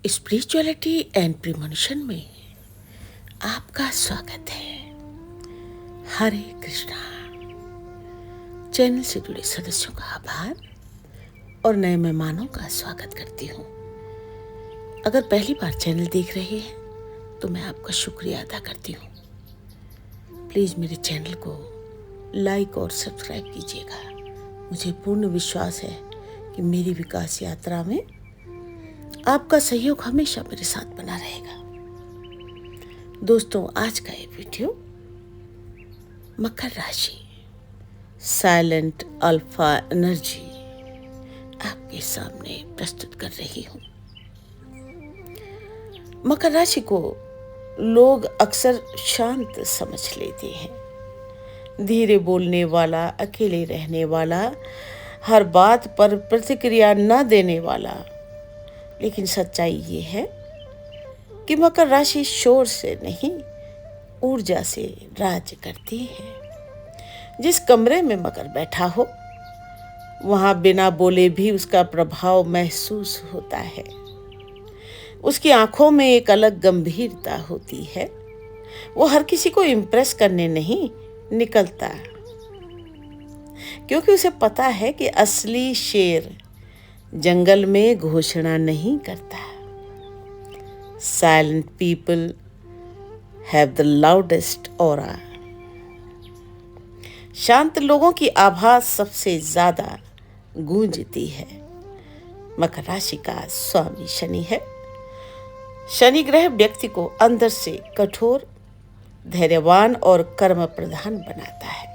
Spirituality and premonition में आपका स्वागत है। हरे कृष्णा। चैनल से जुड़े सदस्यों का आभार और नए मेहमानों का स्वागत करती हूँ। अगर पहली बार चैनल देख रहे हैं तो मैं आपका शुक्रिया अदा करती हूँ। प्लीज़ मेरे चैनल को लाइक और सब्सक्राइब कीजिएगा। मुझे पूर्ण विश्वास है कि मेरी विकास यात्रा में आपका सहयोग हमेशा मेरे साथ बना रहेगा। दोस्तों, आज का ये वीडियो मकर राशि साइलेंट अल्फा एनर्जी आपके सामने प्रस्तुत कर रही हूँ। मकर राशि को लोग अक्सर शांत समझ लेते हैं। धीरे बोलने वाला, अकेले रहने वाला, हर बात पर प्रतिक्रिया न देने वाला। लेकिन सच्चाई ये है कि मकर राशि शोर से नहीं, ऊर्जा से राज्य करती है। जिस कमरे में मकर बैठा हो वहां बिना बोले भी उसका प्रभाव महसूस होता है। उसकी आंखों में एक अलग गंभीरता होती है। वो हर किसी को इम्प्रेस करने नहीं निकलता, क्योंकि उसे पता है कि असली शेर जंगल में घोषणा नहीं करता। Silent people have the loudest aura. शांत लोगों की आवाज सबसे ज्यादा गूंजती है। मकर राशि का स्वामी शनि है। शनि ग्रह व्यक्ति को अंदर से कठोर, धैर्यवान और कर्म प्रधान बनाता है।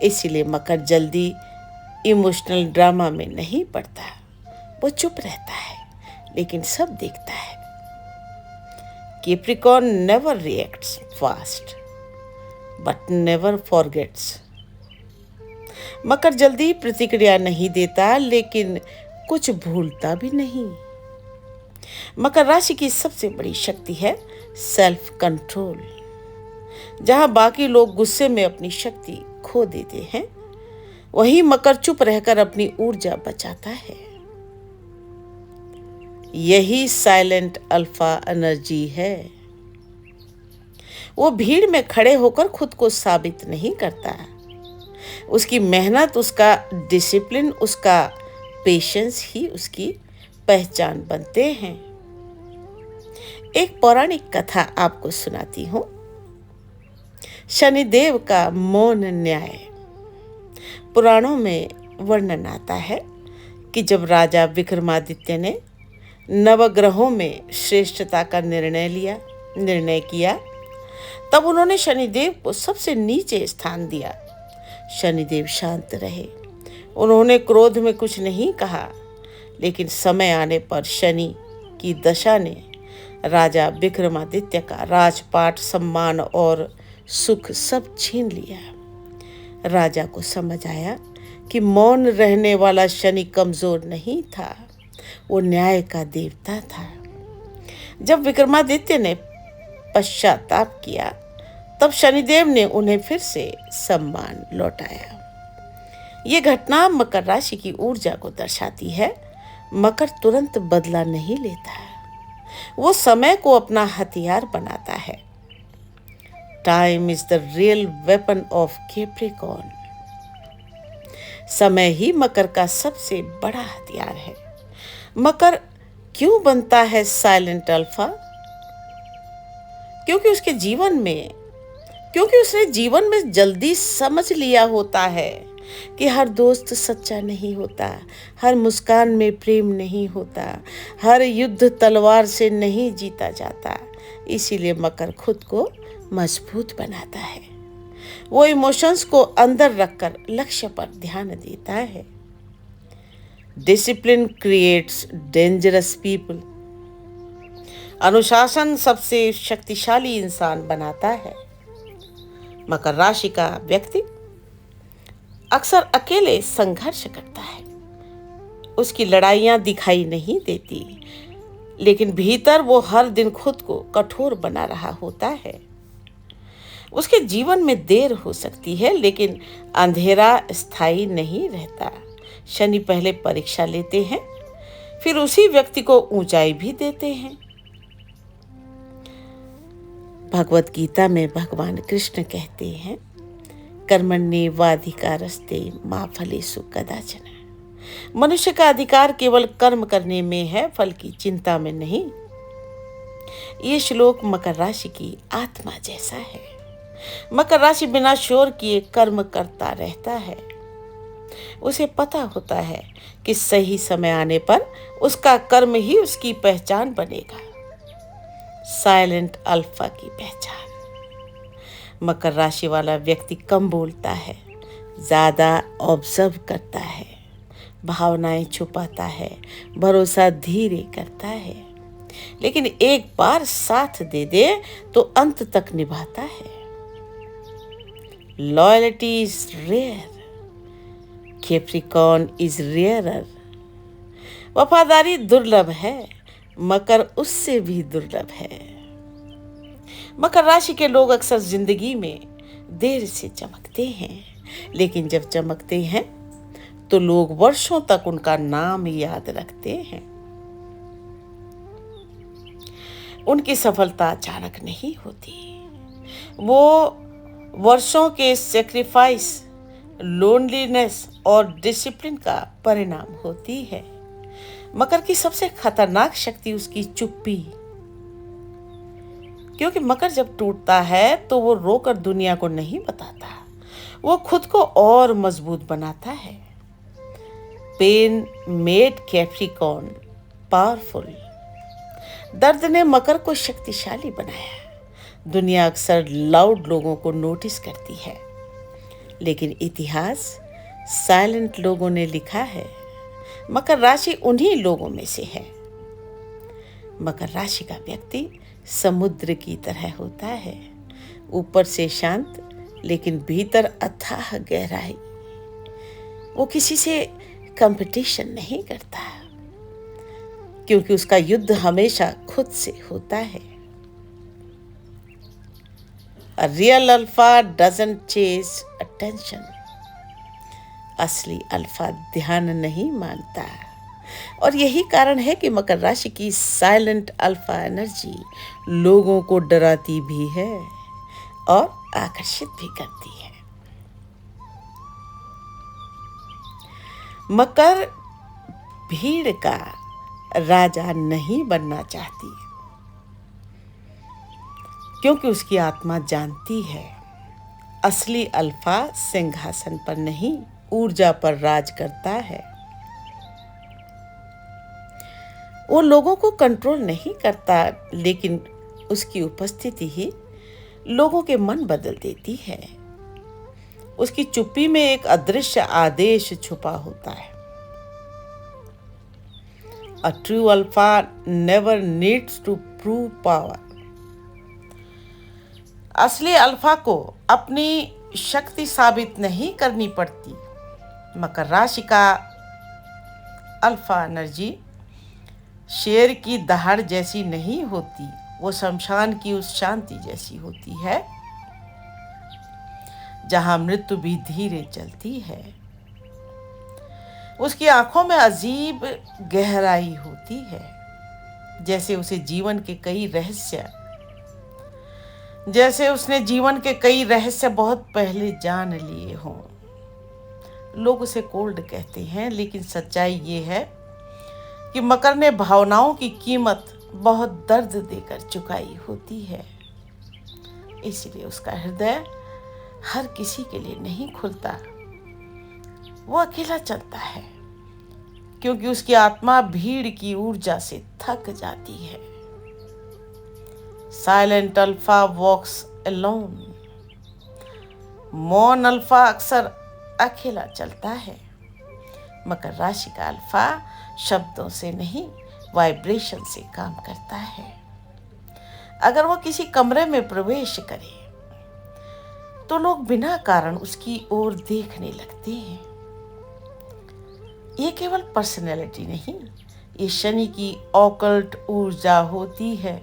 इसीलिए मकर जल्दी इमोशनल ड्रामा में नहीं पड़ता। वो चुप रहता है लेकिन सब देखता है। Capricorn never reacts fast but never forgets. मकर जल्दी प्रतिक्रिया नहीं देता लेकिन कुछ भूलता भी नहीं। मकर राशि की सबसे बड़ी शक्ति है सेल्फ कंट्रोल। जहां बाकी लोग गुस्से में अपनी शक्ति खो देते हैं, वहीं मकर चुप रहकर अपनी ऊर्जा बचाता है। यही साइलेंट अल्फा एनर्जी है। वो भीड़ में खड़े होकर खुद को साबित नहीं करता। उसकी मेहनत, उसका डिसिप्लिन, उसका पेशेंस ही उसकी पहचान बनते हैं। एक पौराणिक कथा आपको सुनाती हूँ। शनिदेव का मौन न्याय। पुराणों में वर्णन आता है कि जब राजा विक्रमादित्य ने नवग्रहों में श्रेष्ठता का निर्णय किया, तब उन्होंने शनिदेव को सबसे नीचे स्थान दिया। शनिदेव शांत रहे। उन्होंने क्रोध में कुछ नहीं कहा, लेकिन समय आने पर शनि की दशा ने राजा विक्रमादित्य का राजपाट, सम्मान और सुख सब छीन लिया। राजा को समझ आया कि मौन रहने वाला शनि कमजोर नहीं था, वो न्याय का देवता था। जब विक्रमादित्य ने पश्चाताप किया, तब शनिदेव ने उन्हें फिर से सम्मान लौटाया। ये घटना मकर राशि की ऊर्जा को दर्शाती है। मकर तुरंत बदला नहीं लेता, वो समय को अपना हथियार बनाता है। Time is the real weapon of Capricorn. समय ही मकर का सबसे बड़ा हथियार है। मकर क्यों बनता है साइलेंट अल्फा? क्योंकि उसने जीवन में जल्दी समझ लिया होता है कि हर दोस्त सच्चा नहीं होता, हर मुस्कान में प्रेम नहीं होता, हर युद्ध तलवार से नहीं जीता जाता। इसीलिए मकर खुद को मजबूत बनाता है। वो इमोशंस को अंदर रखकर लक्ष्य पर ध्यान देता है। Discipline creates dangerous people. अनुशासन सबसे शक्तिशाली इंसान बनाता है। मकर राशि का व्यक्ति अक्सर अकेले संघर्ष करता है। उसकी लड़ाइयां दिखाई नहीं देती, लेकिन भीतर वो हर दिन खुद को कठोर बना रहा होता है। उसके जीवन में देर हो सकती है, लेकिन अंधेरा स्थायी नहीं रहता। शनि पहले परीक्षा लेते हैं, फिर उसी व्यक्ति को ऊंचाई भी देते हैं। भगवत गीता में भगवान कृष्ण कहते हैं, कर्मण्येवाधिकारस्ते मा फलेषु कदाचन। मनुष्य का अधिकार केवल कर्म करने में है, फल की चिंता में नहीं। ये श्लोक मकर राशि की आत्मा जैसा है। मकर राशि बिना शोर किए कर्म करता रहता है। उसे पता होता है कि सही समय आने पर उसका कर्म ही उसकी पहचान बनेगा, साइलेंट अल्फा की पहचान। मकर राशि वाला व्यक्ति कम बोलता है, ज्यादा ऑब्जर्व करता है, भावनाएं छुपाता है, भरोसा धीरे करता है, लेकिन एक बार साथ दे दे तो अंत तक निभाता है। Loyalty is rare, Capricorn is rarer. वफादारी दुर्लभ है, मकर उससे भी दुर्लभ है। मकर राशि के लोग अक्सर जिंदगी में देर से चमकते हैं, लेकिन जब चमकते हैं तो लोग वर्षों तक उनका नाम याद रखते हैं। उनकी सफलता अचानक नहीं होती, वो वर्षों के सेक्रीफाइस, लोनलीनेस और डिसिप्लिन का परिणाम होती है। मकर की सबसे खतरनाक शक्ति उसकी चुप्पी, क्योंकि मकर जब टूटता है तो वो रोकर दुनिया को नहीं बताता, वो खुद को और मजबूत बनाता है। Pain made Capricorn powerful. दर्द ने मकर को शक्तिशाली बनाया। दुनिया अक्सर लाउड लोगों को नोटिस करती है, लेकिन इतिहास साइलेंट लोगों ने लिखा है। मकर राशि उन्हीं लोगों में से है। मकर राशि का व्यक्ति समुद्र की तरह होता है, ऊपर से शांत लेकिन भीतर अथाह गहराई। वो किसी से कंपटीशन नहीं करता, क्योंकि उसका युद्ध हमेशा खुद से होता है। A real alpha doesn't chase attention. असली अल्फा ध्यान नहीं मांगता, और यही कारण है कि मकर राशि की साइलेंट अल्फा एनर्जी लोगों को डराती भी है और आकर्षित भी करती है। मकर भीड़ का राजा नहीं बनना चाहती, क्योंकि उसकी आत्मा जानती है असली अल्फा सिंहासन पर नहीं, ऊर्जा पर राज करता है। वो लोगों को कंट्रोल नहीं करता, लेकिन उसकी उपस्थिति ही लोगों के मन बदल देती है। उसकी चुप्पी में एक अदृश्य आदेश छुपा होता है। A true alpha never needs to prove power. असली अल्फा को अपनी शक्ति साबित नहीं करनी पड़ती। मकर राशि का अल्फा एनर्जी शेर की दहाड़ जैसी नहीं होती, वो शमशान की उस शांति जैसी होती है जहां मृत्यु भी धीरे चलती है। उसकी आंखों में अजीब गहराई होती है, जैसे उसने जीवन के कई रहस्य बहुत पहले जान लिए हों। लोग उसे कोल्ड कहते हैं, लेकिन सच्चाई ये है कि मकर ने भावनाओं की कीमत बहुत दर्द देकर चुकाई होती है। इसलिए उसका हृदय हर किसी के लिए नहीं खुलता। वो अकेला चलता है, क्योंकि उसकी आत्मा भीड़ की ऊर्जा से थक जाती है। Silent alpha walks alone. मौन अल्फा अक्सर अकेला चलता है। मकर राशि का अल्फा शब्दों से नहीं, वाइब्रेशन से काम करता है। अगर वो किसी कमरे में प्रवेश करे तो लोग बिना कारण उसकी ओर देखने लगते हैं। ये केवल पर्सनैलिटी नहीं, ये शनि की ऑकल्ट ऊर्जा होती है।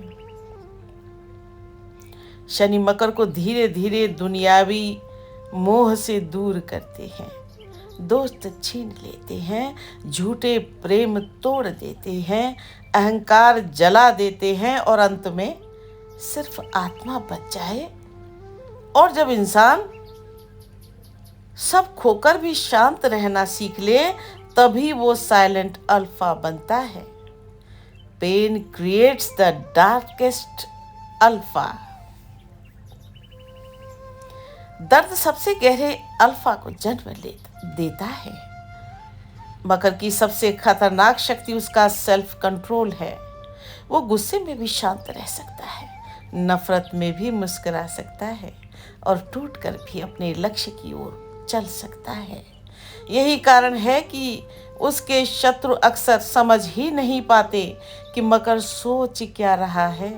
शनि मकर को धीरे धीरे दुनियावी मोह से दूर करते हैं। दोस्त छीन लेते हैं, झूठे प्रेम तोड़ देते हैं, अहंकार जला देते हैं और अंत में सिर्फ आत्मा बच जाए। और जब इंसान सब खोकर भी शांत रहना सीख ले, तभी वो साइलेंट अल्फा बनता है। Pain creates the darkest alpha. दर्द सबसे गहरे अल्फा को जन्म देता है। मकर की सबसे खतरनाक शक्ति उसका सेल्फ कंट्रोल है। वो गुस्से में भी शांत रह सकता है, नफरत में भी मुस्कुरा सकता है और टूटकर भी अपने लक्ष्य की ओर चल सकता है। यही कारण है कि उसके शत्रु अक्सर समझ ही नहीं पाते कि मकर सोच क्या रहा है,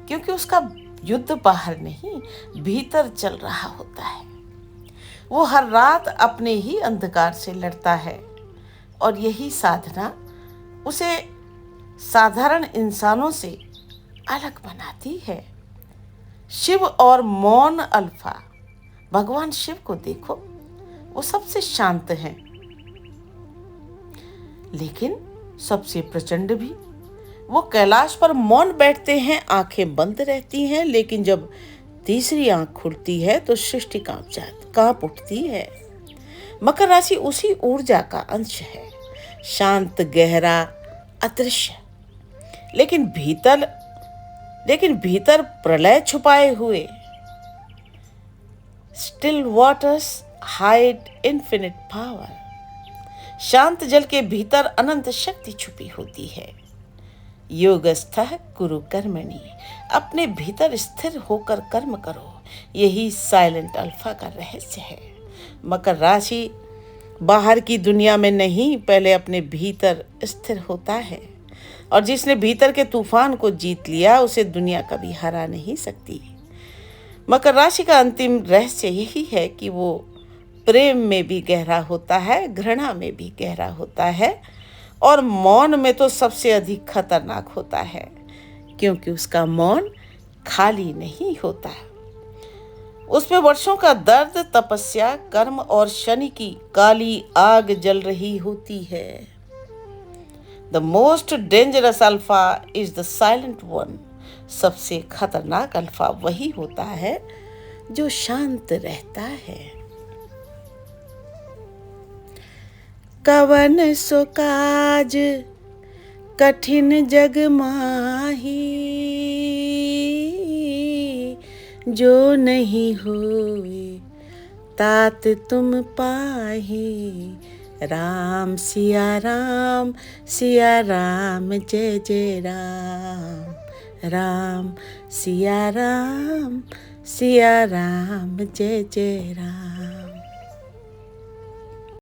क्योंकि उसका युद्ध बाहर नहीं, भीतर चल रहा होता है। वो हर रात अपने ही अंधकार से लड़ता है और यही साधना उसे साधारण इंसानों से अलग बनाती है। शिव और मौन अल्फा। भगवान शिव को देखो, वो सबसे शांत हैं, लेकिन सबसे प्रचंड भी। वो कैलाश पर मौन बैठते हैं, आंखें बंद रहती हैं, लेकिन जब तीसरी आंख खुलती है तो सृष्टि कांप उठती है। मकर राशि उसी ऊर्जा का अंश है, शांत, गहरा, अदृश्य, लेकिन भीतर प्रलय छुपाए हुए। Still waters hide infinite power. शांत जल के भीतर अनंत शक्ति छुपी होती है। योगस्थः कुरु कर्मणि। अपने भीतर स्थिर होकर कर्म करो, यही साइलेंट अल्फा का रहस्य है। मकर राशि बाहर की दुनिया में नहीं, पहले अपने भीतर स्थिर होता है, और जिसने भीतर के तूफान को जीत लिया उसे दुनिया कभी हरा नहीं सकती। मकर राशि का अंतिम रहस्य यही है कि वो प्रेम में भी गहरा होता है, घृणा में भी गहरा होता है, और मौन में तो सबसे अधिक खतरनाक होता है, क्योंकि उसका मौन खाली नहीं होता। उसमें वर्षों का दर्द, तपस्या, कर्म और शनि की काली आग जल रही होती है। The most dangerous alpha is the silent one. सबसे खतरनाक अल्फा वही होता है जो शांत रहता है। कवन सो काज कठिन जग माही, जो नहीं होए तात तुम पाही। राम सिया राम, सिया राम जय जय राम। राम सिया राम, सिया राम जय जय राम।